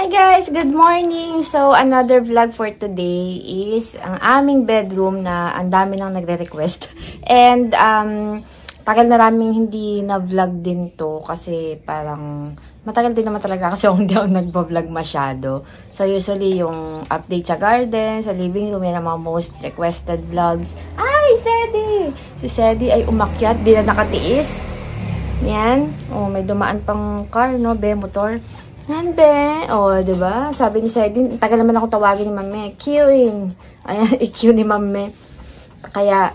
Hi guys! Good morning! So, another vlog for today is ang aming bedroom na ang dami nang nagre-request. And, tagal na raming hindi na-vlog din to kasi parang matagal din naman talaga kasi hindi ako nagpa-vlog masyado. So, usually yung update sa garden, sa living room, yan ang mga most requested vlogs. Ay! Sedi! Si Sedi ay umakyat, di na nakatiis. Yan. Oh, may dumaan pang car, no? Motor. Yan, be. O, diba? Sabi ni Sedin, tagal naman ako tawagin ni Mame. Queuing. Ayan, i-queue ni Mame. Kaya,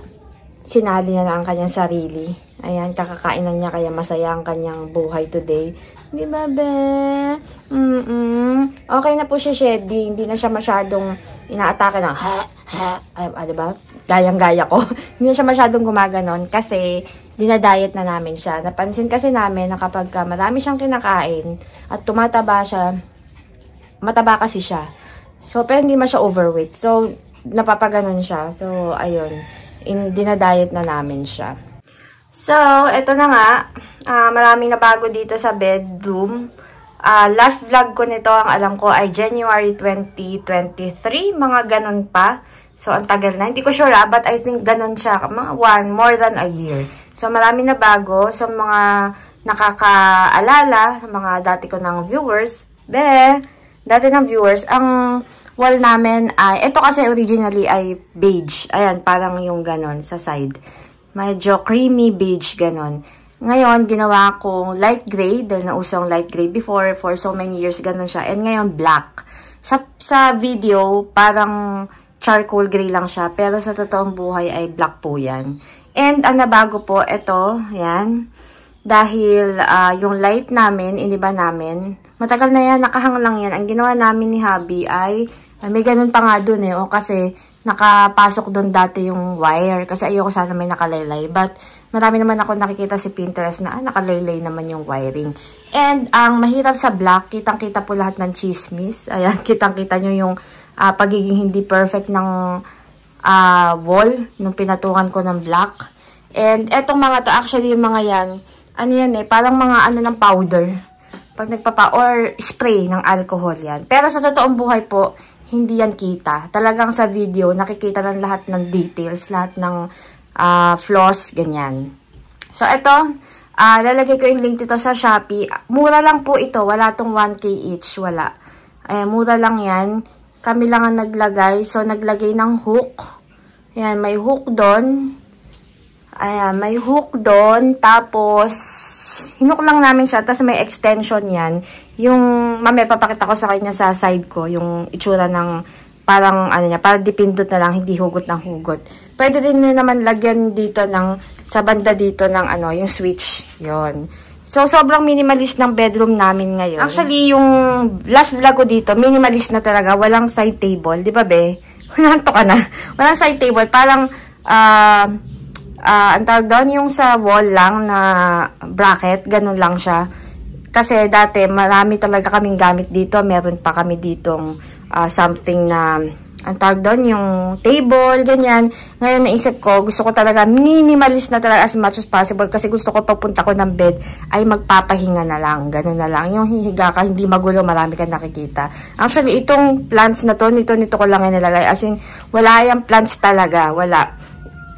sinali niya na ang kanyang sarili. Ayan, kakakainan niya, kaya masaya ang kanyang buhay today. Di ba, be? Okay na po siya, Shedi. Hindi na siya masyadong inaatake ng diba? Gayang-gaya ko. Hindi na siya masyadong gumaganon kasi dinadiet na namin siya. Napansin kasi namin na kapag marami siyang kinakain at tumataba siya, mataba kasi siya. So, pero hindi man siya overweight. So, napapaganon siya. So, ayun. Dinadiet na namin siya. So, eto na nga. Maraming nabago dito sa bedroom. Last vlog ko nito, ang alam ko ay January 2023. Mga ganon pa. So, ang tagal na. Hindi ko sure but I think ganon siya. More than a year. So, marami na bago. So, mga nakakaalala, sa mga dati ko ng viewers. Dati ng viewers, ang wall namin ay, ito kasi originally ay beige. Ayan, parang yung ganon sa side. Medyo creamy beige, ganon. Ngayon, ginawa kong light gray. Dahil nausong light gray before, for so many years, ganon siya. And ngayon, black. Sa video, parang charcoal gray lang siya. Pero sa totoong buhay ay black po yan. And ang nabago po, ito, yan. Dahil yung light namin, iniba namin. Matagal na yan, nakahang lang yan. Ang ginawa namin ni Hubby ay, may ganun pa nga dun eh. O kasi, nakapasok dun dati yung wire. Kasi ayoko sana may nakalaylay. But, marami naman ako nakikita si Pinterest na, nakalaylay naman yung wiring. And, ang mahirap sa black, kitang-kita po lahat ng chismis. Ayan, kitang-kita nyo yung pagiging hindi perfect ng wall nung pinatungan ko ng black. And etong mga to, actually yung mga yan, ano yan eh, parang mga ano ng powder. Pag or spray ng alcohol yan. Pero sa totoong buhay po, hindi yan kita. Talagang sa video, nakikita ng lahat ng details, lahat ng flaws, ganyan. So ito, lalagay ko yung link dito sa Shopee. Mura lang po ito, wala tong 1K each, wala. Mura lang yan. Kami lang ang naglagay. So, naglagay ng hook. Ayan, may hook doon. Ayan, may hook doon. Tapos, hinook lang namin siya. Tapos, may extension yan. Yung, mamaya papakita ko sa kanya sa side ko. Yung itsura ng, parang, ano niya, parang dipindot na lang. Hindi hugot ng hugot. Pwede din nyo naman lagyan dito ng, sa banda dito ng, ano, yung switch. Yon. So, sobrang minimalist ng bedroom namin ngayon. Actually, yung last vlog ko dito, minimalist na talaga. Walang side table. Di ba, be? Nanto ka na. Walang side table. Parang, ang tawag doon, yung sa wall lang na bracket. Ganun lang siya. Kasi dati, marami talaga kaming gamit dito. Meron pa kami ditong something na, ang tawag doon, yung table, ganyan. Ngayon, naisip ko, gusto ko talaga minimalist na talaga as much as possible kasi gusto ko papunta ko ng bed ay magpapahinga na lang. Ganun na lang. Yung hihiga ka, hindi magulo, marami ka nakikita. Actually, itong plants na to, nito ko lang inilagay. As in, wala yung plants talaga. Wala.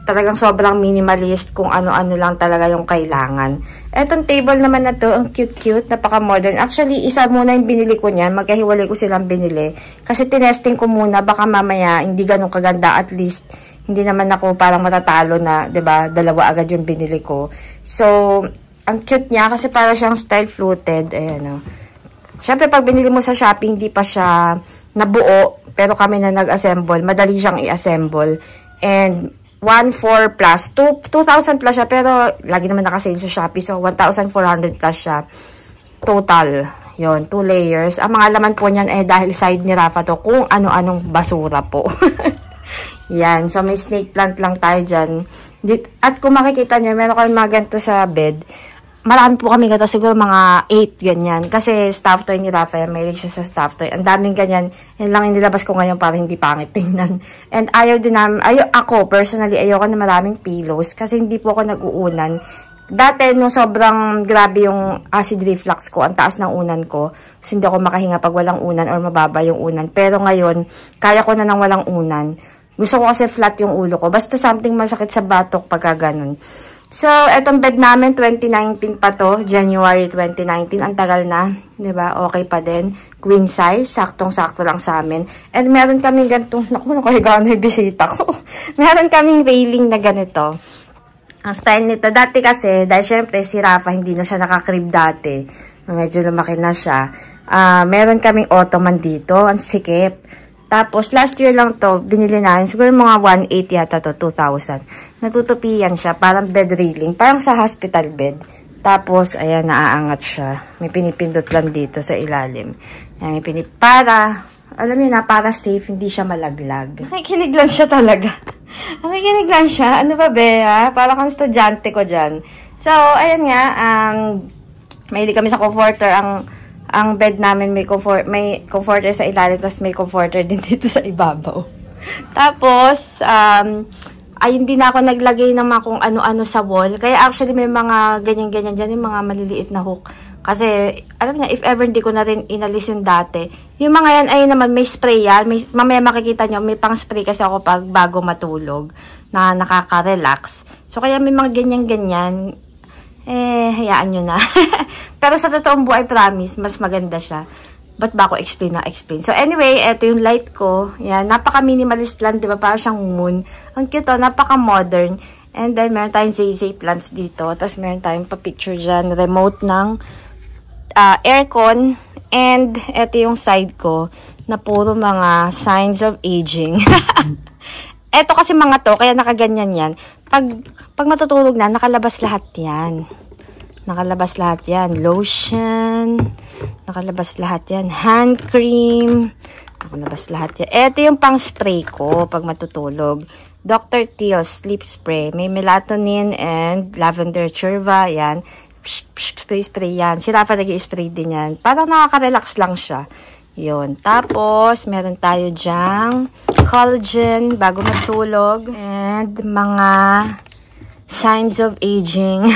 Talagang sobrang minimalist kung ano-ano lang talaga yung kailangan. Etong table naman na to, ang cute-cute, napaka-modern. Actually, isa muna yung binili ko niyan. Magkahiwalay ko silang binili. Kasi tinesting ko muna, baka mamaya hindi ganun kaganda. At least, hindi naman ako parang matatalo na, 'di ba? Dalawa agad yung binili ko. So, ang cute niya kasi para siyang style-fluted. Ayan, oh. Siyempre, pag binili mo sa Shopee, hindi pa siya nabuo. Pero kami na nag-assemble. Madali siyang i-assemble. And 1,400 plus. 2,000 plus siya. Pero, lagi naman nakasale sa Shopee. So, 1,400 plus siya. Total. Yon 2 layers. Ang mga laman po niyan dahil side ni Rafa to. Kung ano-anong basura po. Yan. So, may snake plant lang tayo dyan. At kung makikita niyo, meron kami mga ganito sa bed. Marami po kami ganito. Siguro mga 8 ganyan. Kasi staff toy ni Rafa. May siya sa staff toy. Ang daming ganyan. Yan lang yung nilabas ko ngayon para hindi pangit tingnan. And ako personally, ayoko na maraming pillows. Kasi hindi po ako nag-uunan. Dati, nung sobrang grabe yung acid reflux ko, ang taas ng unan ko, kasi hindi ako makahinga pag walang unan or mababa yung unan. Pero ngayon, kaya ko na nang walang unan. Gusto ko kasi flat yung ulo ko. Basta something masakit sa batok pagka ganun. So, etong bed namin, 2019 pa to. January 2019. Ang tagal na. Diba? Okay pa din. Queen size. Saktong-sakto lang sa amin. And meron kaming ganitong, naku, nakahigaan na yung bisita ko. Meron kaming railing na ganito. Ang style nito, dati kasi, dahil syempre si Rafa, hindi na siya nakakrib dati. Medyo lumaki na siya. Meron kaming ottoman dito. Ang sikip. Tapos, last year lang to, binili namin. Siguro mga 180 yata to, 2,000. Natutupian siya, parang bed railing. Parang sa hospital bed. Tapos, ayan, naaangat siya. May pinipindot lang dito sa ilalim. Ayan, may para, alam niyo na, para safe, hindi siya malaglag. Nakikinig lang siya talaga. Nakikinig lang siya. Ano ba, Bea? Para kang estudyante ko dyan. So, ayan nga, mahilig kami sa comforter. Ang bed namin may comforter sa ilalim, tapos may comforter din dito sa ibabaw. Tapos, ayun din ako naglagay ng mga kung ano-ano sa wall. Kaya actually may mga ganyan-ganyan dyan, yung mga maliliit na hook. Kasi, alam niya, if ever hindi ko na rin inalis yung dati, yung mga yan, ayun naman, may spray yan. Mamaya makikita nyo, may pang spray kasi ako pag bago matulog, na nakaka-relax. So, kaya may mga ganyan-ganyan. Hayaan nyo na. Pero sa totoong buhay, promise, mas maganda siya. Ba't ba ako explain? So, anyway, eto yung light ko. Yan, napaka-minimalist lang, di ba? Parang siyang moon. Ang cute, napaka-modern. And then, meron tayong zay plants dito. Tapos, meron tayong pa-picture dyan. Remote ng aircon. And, eto yung side ko, na puro mga signs of aging. Eto kasi mga to, kaya nakaganyan yan. Pag matutulog na, nakalabas lahat yan. Nakalabas lahat yan. Lotion. Nakalabas lahat yan. Hand cream. Nakalabas lahat yan. Ito yung pang spray ko pag matutulog. Dr. Teal's sleep spray. May melatonin and lavender churva. Yan. Spray yan. Si Rafa nag-i-spray din yan. Parang nakaka-relax lang siya. Yun. Tapos, meron tayo dyang collagen bago matulog. And mga signs of aging.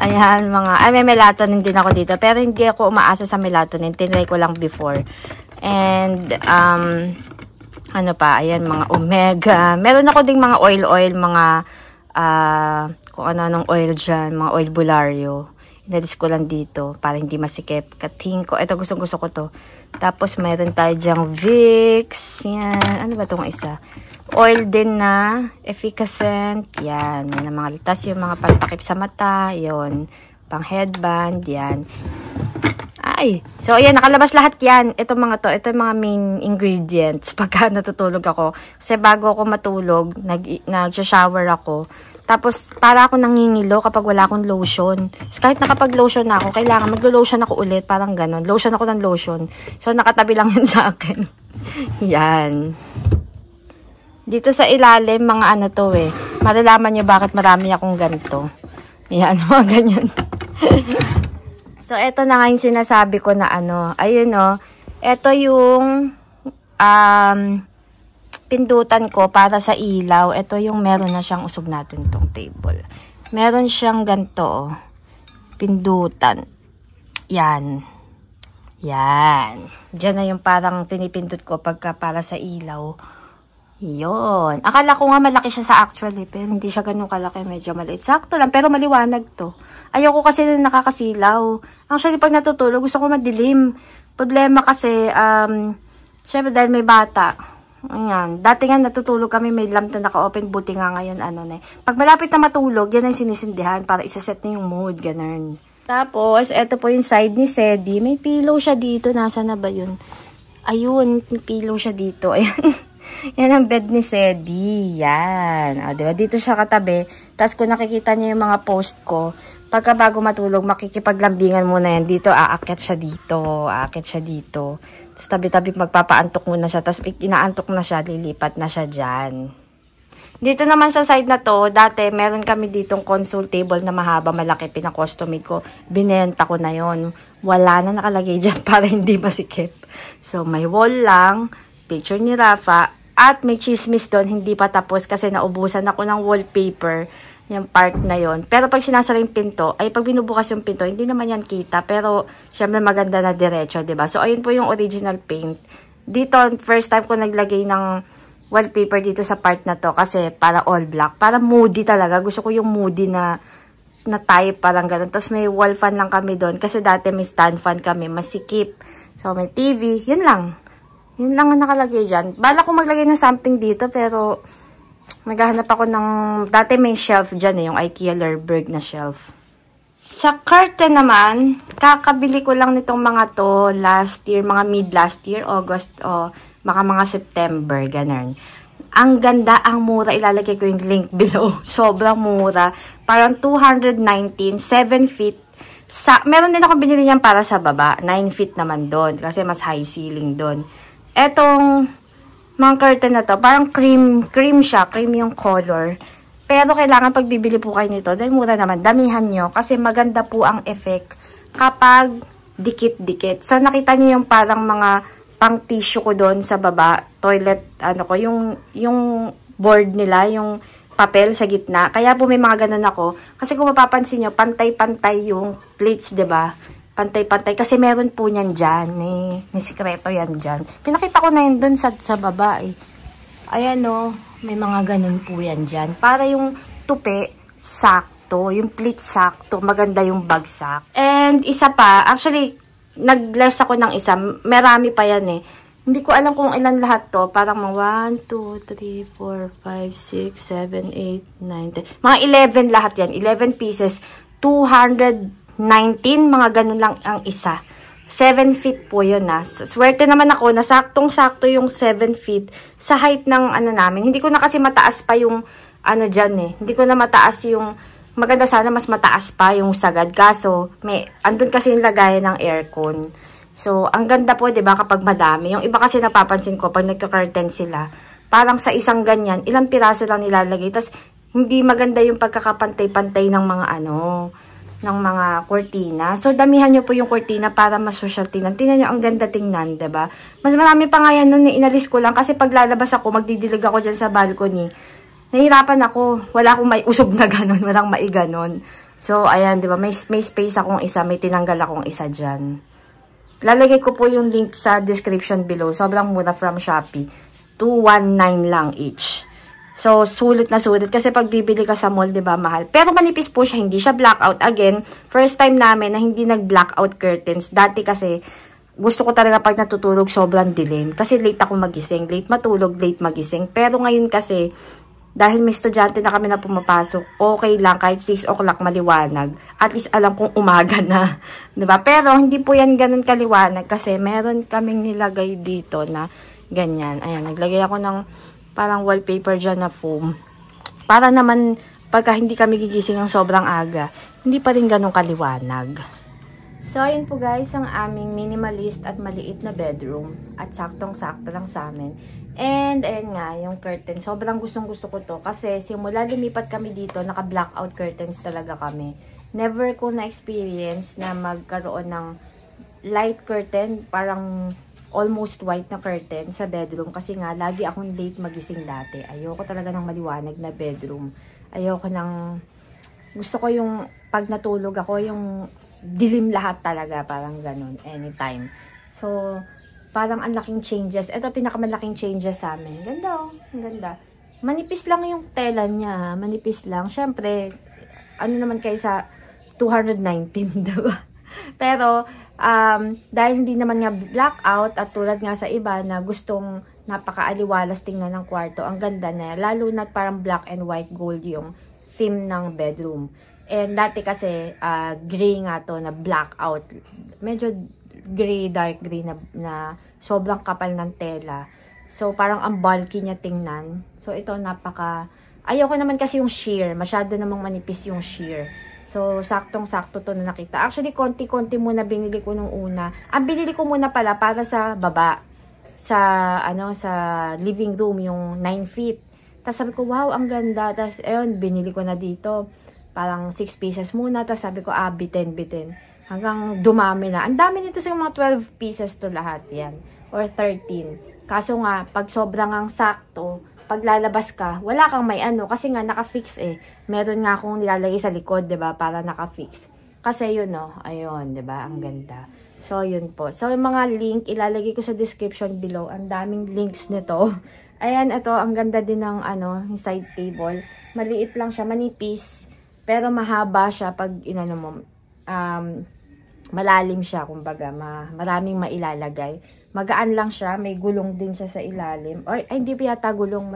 Ayan, may melatonin din ako dito. Pero hindi ako umaasa sa melatonin. Tinry ko lang before. And, ano pa, ayan, mga omega. Meron ako ding mga oil, mga, kung ano-anong oil dyan, mga oil bulario. Inalis ko lang dito para hindi masikip. Kating ko. Ito, gusto ko to. Tapos, meron tayo dyang Vicks. Yan. Ano ba itong isa? Oil din na efficacent. Yan. Yan ang mga litas. Yung mga pantakip sa mata. Yon. Pang headband. Yan. Ay. So, ayan. Nakalabas lahat yan. Ito mga to. Ito yung mga main ingredients pagka natutulog ako. Kasi bago ako matulog, nag-shower ako. Tapos, para ako nangingilo kapag wala akong lotion. So, kahit nakapag-lotion na ako, kailangan maglo-lotion ako ulit. Parang ganon. Lotion ako ng lotion. So, nakatabi lang yun sa akin. Yan. Dito sa ilalim, mga ano to eh. Malalaman nyo bakit marami akong ganito. Yan, mga ganyan. So, eto na nga yung sinasabi ko na ano. Ayun o. Eto yung pindutan ko para sa ilaw. Ito yung meron na siyang usog natin tong table. Meron siyang ganito. Pindutan. Yan. Yan. Diyan na yung parang pinipindot ko pagka para sa ilaw. Yun. Akala ko nga malaki siya sa actually, pero hindi siya ganun kalaki. Medyo maliit. Sakto lang, pero maliwanag to. Ayoko kasi na nakakasilaw. Actually, pag natutulog, gusto ko madilim. Problema kasi, syempre dahil may bata. Ayan. Dati nga natutulog kami, may lamp na naka-open. Buti nga ngayon, ano na. Pag malapit na matulog, yan ang sinisindihan para isaset na yung mood. Ganun. Tapos, eto po yung side ni Sedi. May pillow siya dito. Nasaan na ba yun? Ayun, may pillow siya dito. Ayan. Yan ang bed ni Sedi. Yan. O, diba? Dito siya katabi. Tapos kung nakikita niyo yung mga post ko, pagka bago matulog, makikipaglambingan muna yan. Dito, aakyat siya dito. Aakyat siya dito. Tapos tabi-tabi magpapaantok muna siya. Tapos inaantok na siya, lilipat na siya dyan. Dito naman sa side na to, dati meron kami ditong console table na mahaba, malaki, pinakostomate ko. Binenta ko na yon. Wala na nakalagay dyan para hindi masikip. So, may wall lang, picture ni Rafa, at may chismis doon, hindi pa tapos kasi naubusan ako ng wallpaper. yung part na yon. Pero pag sinasara yung pinto, ay pag binubukas yung pinto, hindi naman yan kita. Pero, syempre maganda na diretso, diba? So, ayun po yung original paint. Dito, first time ko naglagay ng wallpaper dito sa part na to kasi para all black. Para moody talaga. Gusto ko yung moody na type, parang ganun. Tapos may wall fan lang kami doon kasi dati may stand fan kami, masikip. So, may TV. Yun lang. Yun lang ang nakalagay dyan. Bala ko maglagay ng something dito pero naghahanap ako ng, dati may shelf dyan yung IKEA Lerberg na shelf. Sa curtain naman, kakabili ko lang nitong mga to last year, mga mid last year, August o mga September, ganun. Ang ganda, ang mura, ilalagay ko yung link below. Sobrang mura. Parang 219, 7 feet. Meron din ako binili niyan para sa baba, 9 feet naman doon kasi mas high ceiling doon. Etong mga curtain na to, parang cream siya, cream yung color. Pero kailangan pag bibili po kayo nito, dahil mura naman, damihan nyo. Kasi maganda po ang effect kapag dikit-dikit. So, nakita niyo yung parang mga pang tissue ko doon sa baba, toilet, yung board nila, yung papel sa gitna. Kaya po may mga ganun ako. Kasi kung mapapansin nyo, pantay-pantay yung plates, 'di ba? Pantay-pantay. Kasi meron po niyan dyan. May sikreto yan dyan. Pinakita ko na yun doon sa baba eh. Ayan o. May mga ganun po yan dyan. Para yung tupi, sakto. Yung plate sakto. Maganda yung bagsak. And isa pa, actually, nag-less ako ng isa. Marami pa yan eh. Hindi ko alam kung ilan lahat to. Parang mga 1, 2, 3, 4, 5, 6, 7, 8, 9, 10. Mga 11 lahat yan. 11 pieces. 219, mga ganun lang ang isa. 7 feet po yun na. Swerte naman ako na saktong-sakto yung 7 feet sa height ng namin. Hindi ko na kasi mataas pa yung dyan eh. Hindi ko na mataas yung, maganda sana mas mataas pa yung sagad. Kaso, andun kasi yung lagayan ng aircon. So, ang ganda po, 'di ba, kapag madami. Yung iba kasi napapansin ko pag nagka-curtain sila, parang sa isang ganyan, ilang piraso lang nilalagay. Tas hindi maganda yung pagkakapantay-pantay ng mga ng mga cortina. So, damihan niyo po yung cortina para mas social tingnan. Tingnan niyo, ang ganda tingnan, 'di ba? Mas marami pa nga yan noon, inalis ko lang kasi pag lalabas ako, magdidilig ako diyan sa balcony. Nahirapan ako. Wala akong may usog na ganon, walang maiganon. So, ayan, 'di ba? May space akong isa, may tinanggal akong isa diyan. Lalagay ko po yung link sa description below. Sobrang mura from Shopee. 219 lang each. So, sulit na sulit. Kasi pag bibili ka sa mall, 'di ba, mahal. Pero manipis po siya. Hindi siya blackout. Again, first time namin na hindi nag-blackout curtains. Dati kasi, gusto ko talaga pag natutulog, sobrang dilim. Kasi late ako magising. Late matulog, late magising. Pero ngayon kasi, dahil may estudyante na kami na pumapasok, okay lang kahit 6 o'clock maliwanag. At least alam kong umaga na. 'Di ba? Pero hindi po yan ganun kaliwanag kasi meron kaming nilagay dito na ganyan. Ayan, naglagay ako ng parang wallpaper dyan na foam. Para naman pagka hindi kami gigising ng sobrang aga, hindi pa rin ganun kaliwanag. So, ayun po guys, ang aming minimalist at maliit na bedroom. At saktong-sakto lang sa amin. And, ayun nga, yung curtain. Sobrang gustong-gusto ko to. Kasi, simula lumipat kami dito, naka-blackout curtains talaga kami. Never ko na-experience na magkaroon ng light curtain. Parang almost white na curtain sa bedroom. Kasi nga, lagi akong late magising dati. Ayoko talaga ng maliwanag na bedroom. Ayoko ng... Gusto ko yung, pag natulog ako, yung dilim lahat talaga. Parang ganun. Anytime. So, parang ang laking changes. Ito, pinakamalaking changes sa amin. Ganda, oh. Ang ganda. Manipis lang yung tela niya. Manipis lang. Siyempre, ano naman kayo sa 219, diba? Pero, dahil hindi naman nga blackout at tulad nga sa iba na gustong napaka-aliwalas tingnan ng kwarto, ang ganda na. Lalo na parang black and white gold yung theme ng bedroom. And dati kasi, gray nga to na blackout. Medyo gray, dark gray na sobrang kapal ng tela. So, parang ang bulky niya tingnan. So, ito ayoko naman kasi yung sheer. Masyado namang manipis yung sheer. So, saktong-sakto to na nakita. Actually, konti-konti muna binili ko nung una. Ang binili ko muna pala para sa baba. Sa living room, yung 9 feet. Tapos sabi ko, wow, ang ganda. Tapos, ayun, binili ko na dito. Parang 6 pieces muna. Tapos sabi ko, bitin. Hanggang dumami na. Ang dami nito sa mga 12 pieces to lahat yan. Or 13. Kaso nga, pag sobrang ang sakto, pag lalabas ka, wala kang may ano. Kasi nga, naka-fix eh. Meron nga akong nilalagay sa likod, diba? Para naka-fix. Kasi yun, no? Ayun, diba? Ang ganda. So, yun po. So, yung mga link, ilalagay ko sa description below. Ang daming links nito. Ayan, ito, ang ganda din ng, ano, yung side table. Maliit lang siya, manipis. Pero mahaba siya pag, inano mo, malalim siya, kumbaga, maraming mailalagay. Magaan lang siya, may gulong din siya sa ilalim. Or, ay, hindi pa yata gulong,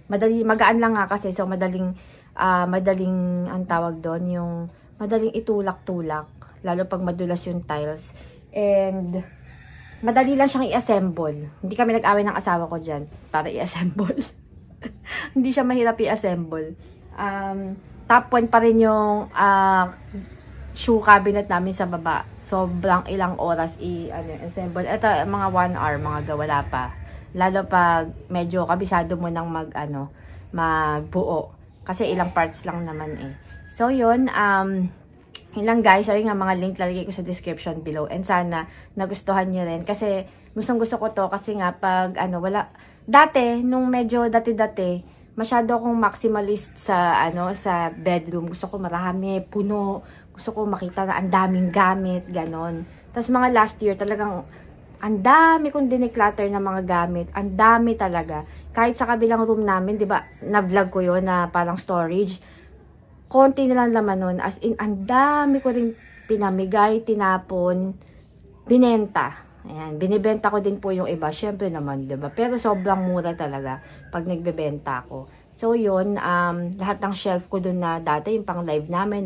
magaan lang nga kasi, so madaling, ang tawag doon, yung madaling itulak-tulak, lalo pag madulas yung tiles. And, madali lang siyang i-assemble. Hindi kami nag-away ng asawa ko dyan, para i-assemble. Hindi siya mahirap i-assemble. Top 1 pa rin yung, shoe cabinet namin sa baba. Sobrang ilang oras i-assemble. Ito, mga 1 hour, mga gawala pa. Lalo pag medyo kabisado mo nang magbuo. Kasi ilang parts lang naman eh. So, yun. Yun lang guys. So, yun nga mga link lalagay ko sa description below. And sana nagustuhan nyo rin. Kasi gustong gusto ko to. Kasi nga pag wala. Dati, nung medyo dati-dati, masyado akong maximalist sa sa bedroom. Gusto ko marami, puno. Gusto ko makita na ang daming gamit, ganon. Tapos mga last year talagang ang dami kong dineclutter na mga gamit. Ang dami talaga. Kahit sa kabilang room namin, 'di ba? Na-vlog ko 'yon na parang storage. Konti na lang laman nun. As in, ang dami ko ring pinamigay, tinapon, binenta. Ayan, binibenta ko din po yung iba. Syempre naman, 'di ba? Pero sobrang mura talaga pag nagbebenta ko. So, yun, lahat ng shelf ko dun na dati, yung pang live namin,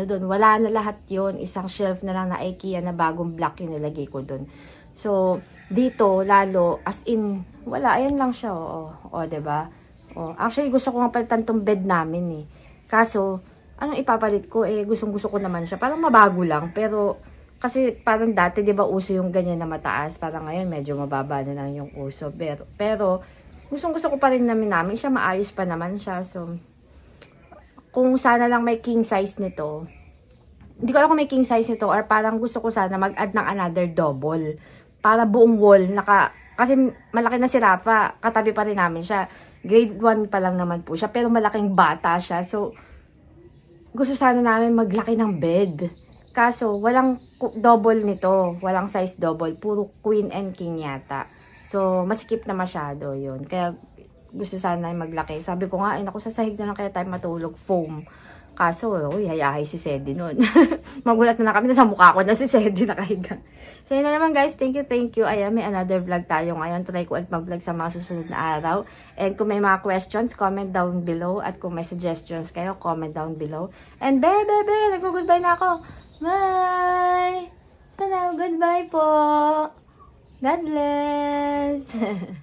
dun, wala na lahat yun. Isang shelf na lang na IKEA na bagong block yung nilagay ko dun. So, dito, lalo, as in, wala, ayan lang siya, o, diba? O, actually, gusto ko nga palitan tong bed namin, eh. Kaso, anong ipapalit ko, eh, gustong-gusto ko naman siya. Parang mabago lang, pero, kasi parang dati, diba, uso yung ganyan na mataas. Parang ngayon, medyo mababa na lang yung uso. Pero gustong-gusto ko pa rin namin siya, maayos pa naman siya. So, kung sana lang may king size nito, hindi ko alam kung may king size nito, or parang gusto ko sana mag-add ng another double. Para buong wall, kasi malaki na si Rafa, katabi pa rin namin siya. Grade 1 pa lang naman po siya, pero malaking bata siya. So, gusto sana namin maglaki ng bed. Kaso, walang double nito, walang size double, puro queen and king yata. So, masikip na masyado yun. Kaya, gusto sana maglaki. Sabi ko nga, naku, sa sahig na lang kaya tayo matulog, foam. Kaso, hayahay si Sedi nun. Magulat na kami, nasa mukha ko na si Sedi nakahiga. So, yun na naman guys. Thank you. Ayan, may another vlog tayo ngayon. Try ko ulit mag-vlog sa mga susunod na araw. And kung may mga questions, comment down below. At kung may suggestions kayo, comment down below. And nag-goodbye na ako. Bye! Sana, goodbye po! God bless!